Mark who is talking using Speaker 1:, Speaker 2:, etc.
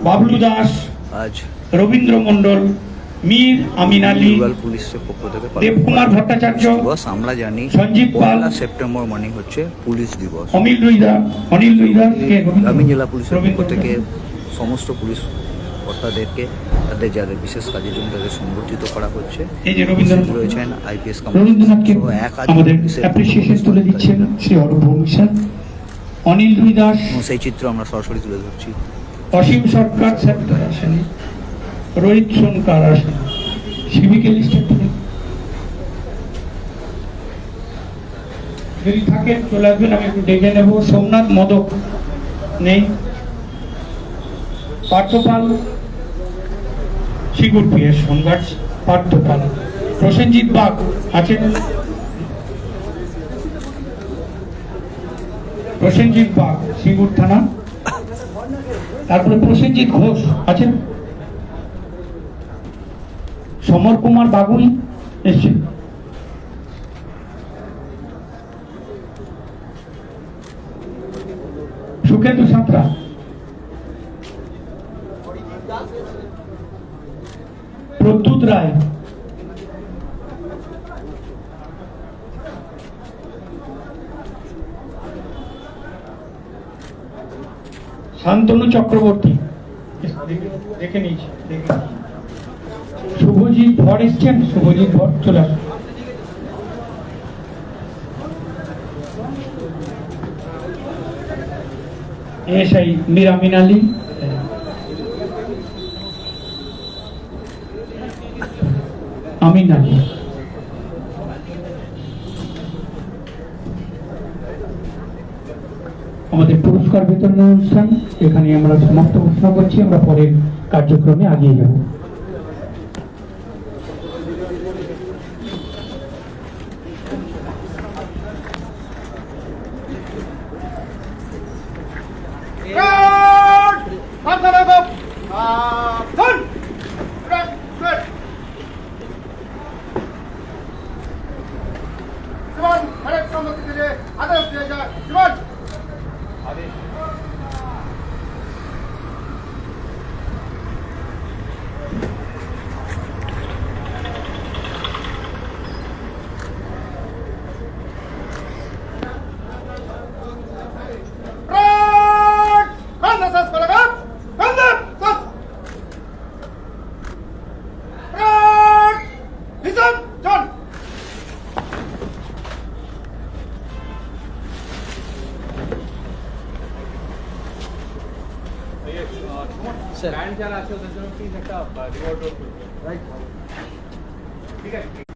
Speaker 1: বাবলু দাস,
Speaker 2: আজ
Speaker 1: রবীন্দ্র মণ্ডল, মীর আমিন আলী,
Speaker 2: পুলিশের পক্ষ থেকে
Speaker 1: দেবকুমার ভট্টাচার্য,
Speaker 2: দিবস। আমরা জানি
Speaker 1: সঞ্জীব পাল,
Speaker 2: 1 সেপ্টেম্বর মানে হচ্ছে পুলিশ দিবস।
Speaker 1: অনিল রুইদার
Speaker 2: গ্রামীণ জেলা পুলিশের পক্ষ থেকে সমস্ত পুলিশ কর্তাদেরকে তাদের যাদের বিশেষ কাজের জন্য তাদের সংগঠিত করা হচ্ছে।
Speaker 1: এই যে রবীন্দ্রনাথ
Speaker 2: রয়েছেন আইপিএস
Speaker 1: রবীন্দ্রনাথকে আমাদের অ্যাপ্রিসিয়েশন তুলে দিচ্ছেন শ্রী অরূপ ভৌমিক, অনিল রুইদাস,
Speaker 2: সেই চিত্র আমরা সরাসরি তুলে ধরছি।
Speaker 1: অসীম সরকার স্যার আসেনি, রোহিত সোনকার আসেন, সিভিকে লিস্টের থেকে যদি থাকেন চলে আসবেন, আমি একটু ডেকে নেব। সোমনাথ মদক নেই, Parthapal শিগুর PS home guard Parthapal, Prosenjit bug আছেন, প্রসেনজিৎ বাগ সিঙ্গুর থানা, তারপরে প্রসেনজিৎ ঘোষ আছেন, সমর কুমার বাগুই এসছেন, সুখেন্দু সাঁতরা, প্রদ্যুৎ রায়, শান্তনু চক্রবর্তী দেখে নিয়েছি, শুভজিৎ ভর এসছেন, শুভজিৎ ভর চলে আসুন, এসআই মীর আমিন আলী, আমিন আলী। আমাদের পুরস্কার বিতরণ অনুষ্ঠান এখানে আমরা সমাপ্ত ঘোষণা করছি। আমরা পরের কার্যক্রমে এগিয়ে যাব।
Speaker 3: ব্যান্ড যারা আছে ওদের জন্য প্লিজ একটা রিওয়ার্ড করবে, রাইট? ঠিক আছে।